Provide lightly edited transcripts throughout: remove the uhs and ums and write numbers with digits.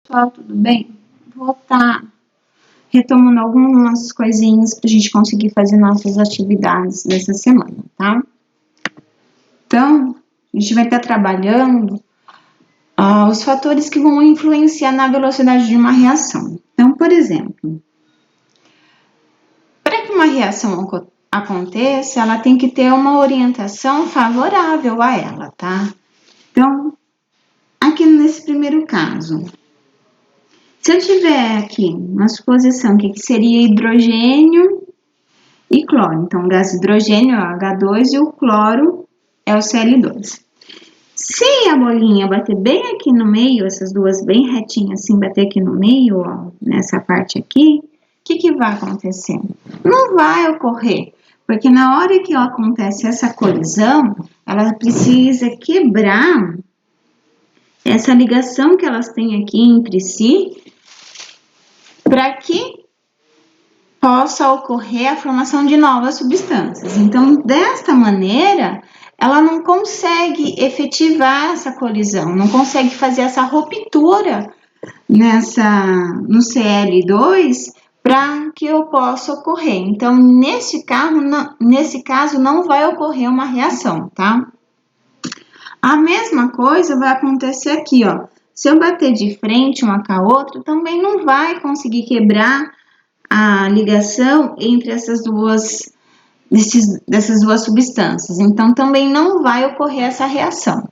pessoal, tudo bem? Vou estar retomando algumas coisinhas para a gente conseguir fazer nossas atividades dessa semana, tá? Então, a gente vai estar trabalhando os fatores que vão influenciar na velocidade de uma reação. Então, por exemplo, para que uma reação aconteça, ela tem que ter uma orientação favorável a ela, tá? Então, aqui nesse primeiro caso, se eu tiver aqui uma suposição que seria hidrogênio e cloro, então o gás hidrogênio é o H2 e o cloro é o Cl2. Se a bolinha bater bem aqui no meio, essas duas bem retinhas assim, bater aqui no meio, ó, nessa parte aqui, o que vai acontecer? Não vai ocorrer, porque na hora que acontece essa colisão, ela precisa quebrar essa ligação que elas têm aqui entre si, para que possa ocorrer a formação de novas substâncias. Então, desta maneira, ela não consegue efetivar essa colisão, não consegue fazer essa ruptura no Cl2 para que eu possa ocorrer. Então, nesse caso, não vai ocorrer uma reação, tá? A mesma coisa vai acontecer aqui, ó. Se eu bater de frente uma com a outra, também não vai conseguir quebrar a ligação entre dessas duas substâncias. Então, também não vai ocorrer essa reação.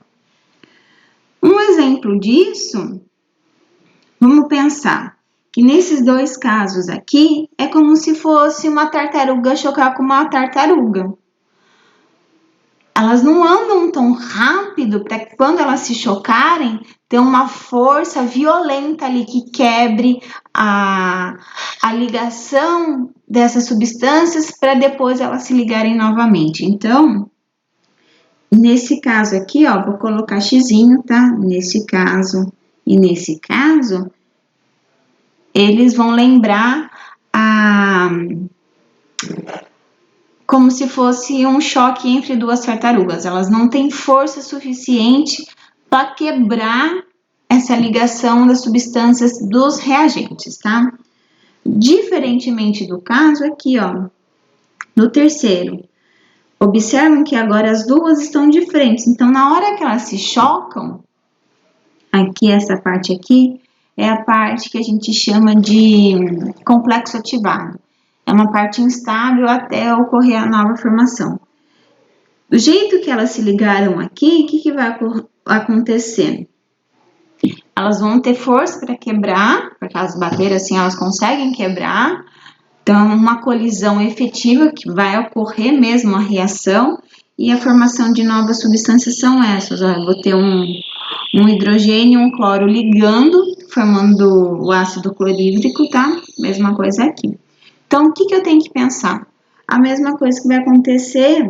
Um exemplo disso, vamos pensar que nesses dois casos aqui, é como se fosse uma tartaruga chocar com uma tartaruga. Elas não andam tão rápido para que quando elas se chocarem, ter uma força violenta ali que quebre a ligação dessas substâncias para depois elas se ligarem novamente. Então, nesse caso aqui, ó, vou colocar xizinho, tá? Nesse caso e nesse caso, eles vão lembrar como se fosse um choque entre duas tartarugas. Elas não têm força suficiente para quebrar essa ligação das substâncias dos reagentes, tá? Diferentemente do caso aqui, ó, no terceiro. Observam que agora as duas estão diferentes. Então, na hora que elas se chocam, aqui, essa parte aqui, é a parte que a gente chama de complexo ativado. É uma parte instável até ocorrer a nova formação. Do jeito que elas se ligaram aqui, o que vai acontecer? Elas vão ter força para quebrar, porque elas bateram assim, elas conseguem quebrar. Então, uma colisão efetiva que vai ocorrer mesmo a reação e a formação de novas substâncias são essas. Ó, eu vou ter um hidrogênio e um cloro ligando, formando o ácido clorídrico, tá? Mesma coisa aqui. Então, o que eu tenho que pensar? A mesma coisa que vai acontecer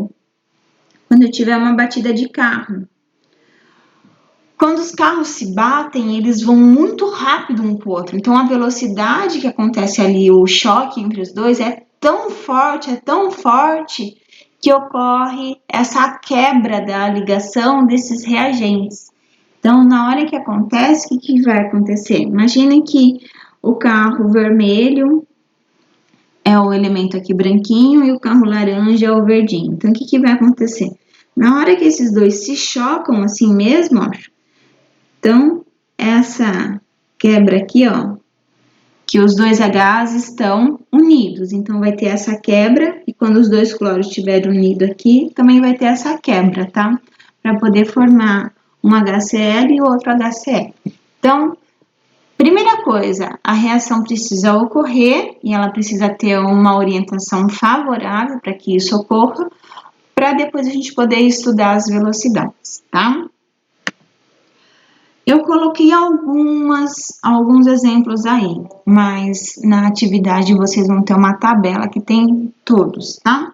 quando eu tiver uma batida de carro. Quando os carros se batem, eles vão muito rápido um com o outro. Então, a velocidade que acontece ali, o choque entre os dois, é tão forte, que ocorre essa quebra da ligação desses reagentes. Então, na hora que acontece, o que vai acontecer? Imaginem que o carro vermelho é o elemento aqui branquinho e o carro laranja é o verdinho. Então, o que vai acontecer? Na hora que esses dois se chocam assim mesmo, ó, então, essa quebra aqui, ó, que os dois Hs estão unidos. Então, vai ter essa quebra e quando os dois cloros estiverem unidos aqui, também vai ter essa quebra, tá? Para poder formar um HCl e outro HCl. Então, primeira coisa, a reação precisa ocorrer e ela precisa ter uma orientação favorável para que isso ocorra, para depois a gente poder estudar as velocidades, tá? Eu coloquei alguns exemplos aí, mas na atividade vocês vão ter uma tabela que tem todos, tá?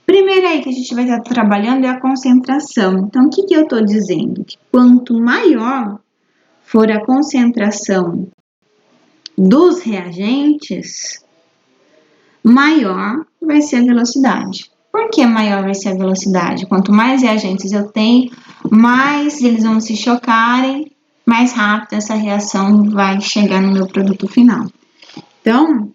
Primeiro aí que a gente vai estar trabalhando é a concentração. Então, o que eu estou dizendo? Que quanto maior for a concentração dos reagentes, maior vai ser a velocidade. Por que maior vai ser a velocidade? Quanto mais reagentes eu tenho, mais eles vão se chocarem mais rápido essa reação vai chegar no meu produto final. Então,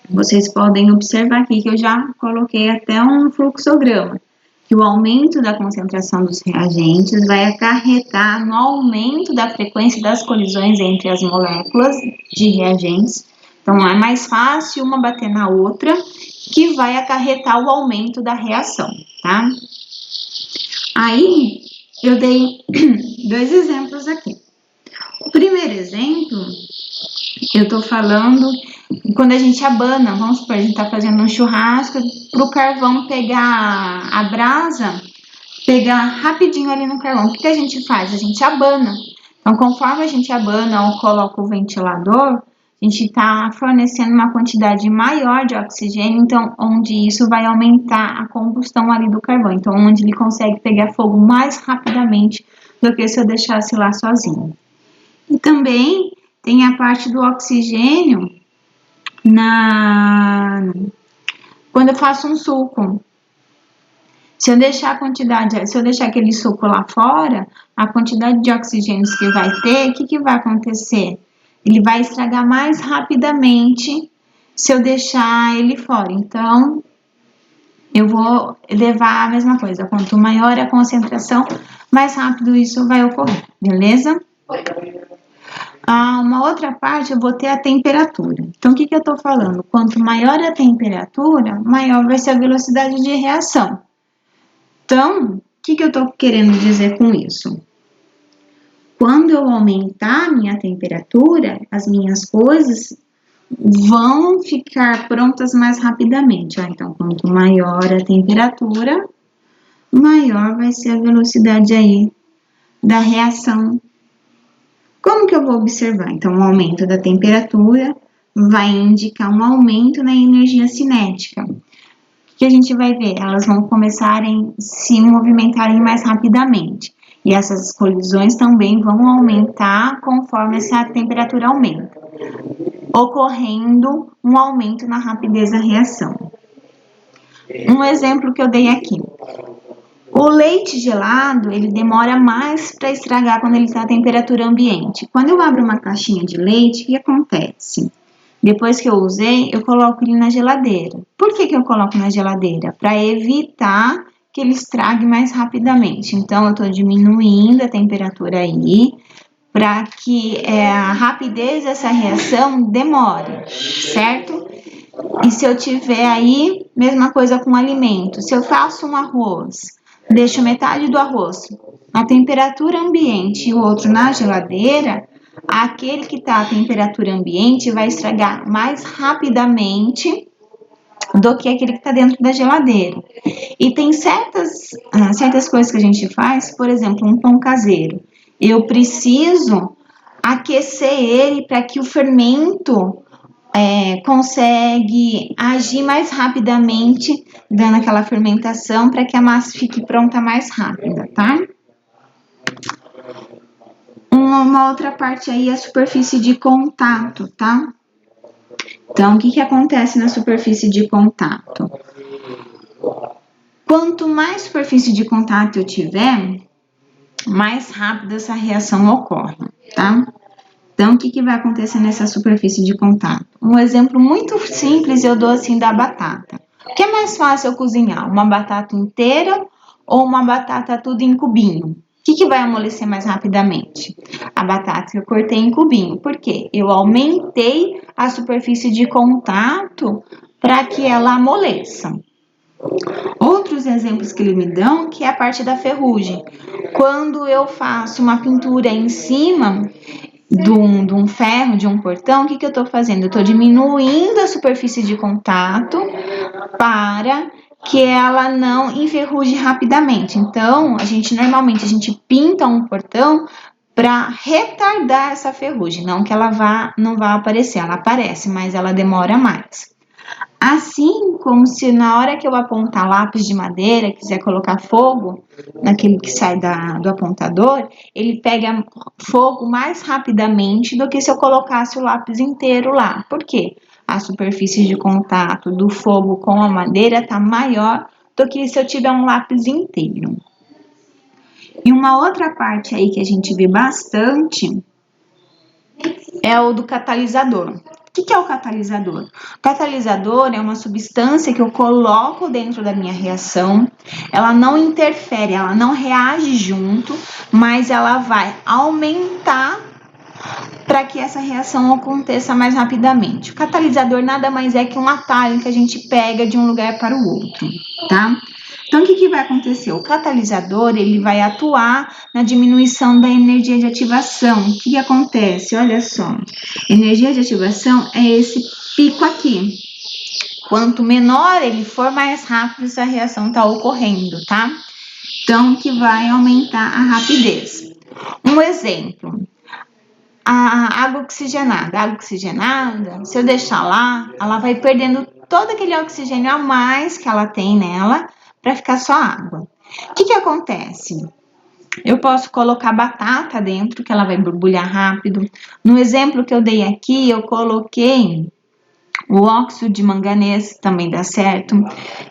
vocês podem observar aqui que eu já coloquei até um fluxograma, que o aumento da concentração dos reagentes vai acarretar no aumento da frequência das colisões entre as moléculas de reagentes. Então, é mais fácil uma bater na outra, que vai acarretar o aumento da reação, tá? Aí, eu dei 2 exemplos aqui. O primeiro exemplo, eu tô falando quando a gente abana, vamos supor, a gente tá fazendo um churrasco, pro carvão pegar a brasa, pegar rapidinho ali no carvão. O que a gente faz? A gente abana. Então, conforme a gente abana ou coloca o ventilador, a gente está fornecendo uma quantidade maior de oxigênio, então, onde isso vai aumentar a combustão ali do carvão. Então, onde ele consegue pegar fogo mais rapidamente do que se eu deixasse lá sozinho. E também tem a parte do oxigênio quando eu faço um suco. Se eu deixar aquele suco lá fora, a quantidade de oxigênio que vai ter, o que vai acontecer? Ele vai estragar mais rapidamente se eu deixar ele fora. Então, eu vou levar a mesma coisa. Quanto maior a concentração, mais rápido isso vai ocorrer, beleza? Uma outra parte, eu vou ter a temperatura. Então, o que eu estou falando? Quanto maior a temperatura, maior vai ser a velocidade de reação. Então, o que eu estou querendo dizer com isso? Quando eu aumentar a minha temperatura, as minhas coisas vão ficar prontas mais rapidamente. Então, quanto maior a temperatura, maior vai ser a velocidade aí da reação. Como que eu vou observar? Então, o aumento da temperatura vai indicar um aumento na energia cinética. O que a gente vai ver? Elas vão começarem a se movimentarem mais rapidamente. E essas colisões também vão aumentar conforme essa temperatura aumenta, ocorrendo um aumento na rapidez da reação. Um exemplo que eu dei aqui. O leite gelado, ele demora mais para estragar quando ele está a temperatura ambiente. Quando eu abro uma caixinha de leite, o que acontece? Depois que eu usei, eu coloco ele na geladeira. Por que eu coloco na geladeira? Para evitar que ele estrague mais rapidamente. Então, eu estou diminuindo a temperatura aí, para que a rapidez dessa reação demore, certo? E se eu tiver aí, mesma coisa com alimento. Se eu faço um arroz, deixo metade do arroz na temperatura ambiente e o outro na geladeira, aquele que está à temperatura ambiente vai estragar mais rapidamente do que aquele que está dentro da geladeira. E tem certas coisas que a gente faz, por exemplo, um pão caseiro. Eu preciso aquecer ele para que o fermento consegue agir mais rapidamente, dando aquela fermentação para que a massa fique pronta mais rápida, tá? Uma outra parte aí é a superfície de contato, tá? Então, o que acontece na superfície de contato? Quanto mais superfície de contato eu tiver, mais rápido essa reação ocorre, tá? Então, o que vai acontecer nessa superfície de contato? Um exemplo muito simples eu dou assim da batata. O que é mais fácil eu cozinhar? Uma batata inteira ou uma batata tudo em cubinho? O que vai amolecer mais rapidamente? A batata que eu cortei em cubinho. Por quê? Eu aumentei a superfície de contato para que ela amoleça. Outros exemplos que eles me dão, que é a parte da ferrugem. Quando eu faço uma pintura em cima de um ferro, de um portão, o que eu estou fazendo? Eu estou diminuindo a superfície de contato para que ela não enferruje rapidamente. Então, normalmente a gente pinta um portão para retardar essa ferrugem, não que ela não vá aparecer, ela aparece, mas ela demora mais. Assim como se na hora que eu apontar lápis de madeira, quiser colocar fogo naquele que sai do apontador, ele pega fogo mais rapidamente do que se eu colocasse o lápis inteiro lá. Por quê? A superfície de contato do fogo com a madeira está maior do que se eu tiver um lápis inteiro. E uma outra parte aí que a gente vê bastante é o do catalisador. O que é o catalisador? O catalisador é uma substância que eu coloco dentro da minha reação, ela não interfere, ela não reage junto, mas ela vai aumentar para que essa reação aconteça mais rapidamente. O catalisador nada mais é que um atalho que a gente pega de um lugar para o outro, tá? Então, o que vai acontecer? O catalisador, ele vai atuar na diminuição da energia de ativação. O que acontece? Olha só, energia de ativação é esse pico aqui. Quanto menor ele for, mais rápido essa reação está ocorrendo, tá? Então, que vai aumentar a rapidez. Um exemplo, a água oxigenada. A água oxigenada, se eu deixar lá, ela vai perdendo todo aquele oxigênio a mais que ela tem nela para ficar só água. O que acontece? Eu posso colocar batata dentro, que ela vai borbulhar rápido. No exemplo que eu dei aqui, eu coloquei o óxido de manganês, também dá certo.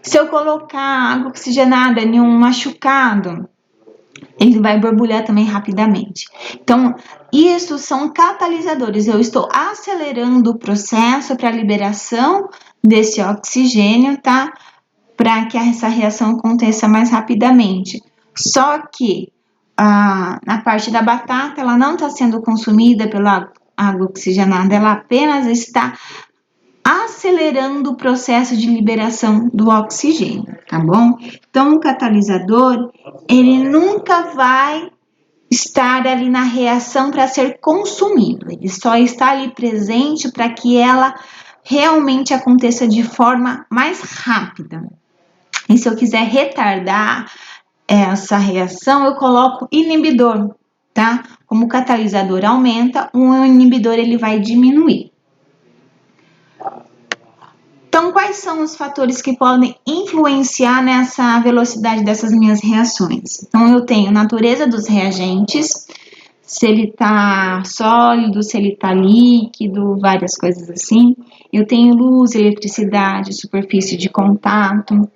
Se eu colocar água oxigenada em um machucado, ele vai borbulhar também rapidamente. Então, isso são catalisadores. Eu estou acelerando o processo para a liberação desse oxigênio, tá? Para que essa reação aconteça mais rapidamente. Só que na parte da batata, ela não está sendo consumida pela água oxigenada, ela apenas está acelerando o processo de liberação do oxigênio, tá bom? Então, o catalisador, ele nunca vai estar ali na reação para ser consumido, ele só está ali presente para que ela realmente aconteça de forma mais rápida. E se eu quiser retardar essa reação, eu coloco inibidor, tá? Como o catalisador aumenta, o inibidor ele vai diminuir. Então, quais são os fatores que podem influenciar nessa velocidade dessas minhas reações? Então, eu tenho a natureza dos reagentes, se ele está sólido, se ele está líquido, várias coisas assim. Eu tenho luz, eletricidade, superfície de contato.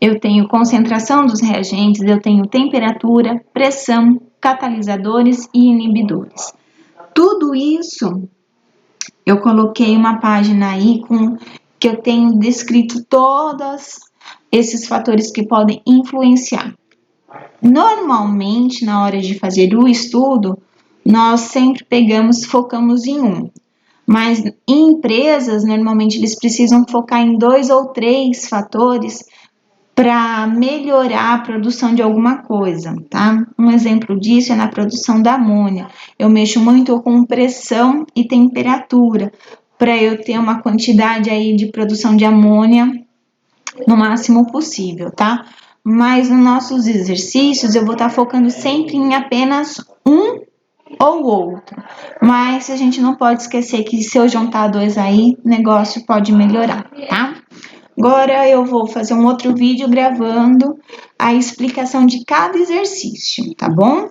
Eu tenho concentração dos reagentes, eu tenho temperatura, pressão, catalisadores e inibidores. Tudo isso eu coloquei uma página aí que eu tenho descrito todos esses fatores que podem influenciar. Normalmente, na hora de fazer o estudo, nós sempre focamos em um. Mas em empresas, normalmente eles precisam focar em 2 ou 3 fatores para melhorar a produção de alguma coisa, tá? Um exemplo disso é na produção da amônia. Eu mexo muito com pressão e temperatura, para eu ter uma quantidade aí de produção de amônia no máximo possível, tá? Mas nos nossos exercícios eu vou estar focando sempre em apenas um ou outro. Mas a gente não pode esquecer que se eu juntar 2 aí, o negócio pode melhorar, tá? Agora eu vou fazer um outro vídeo gravando a explicação de cada exercício, tá bom?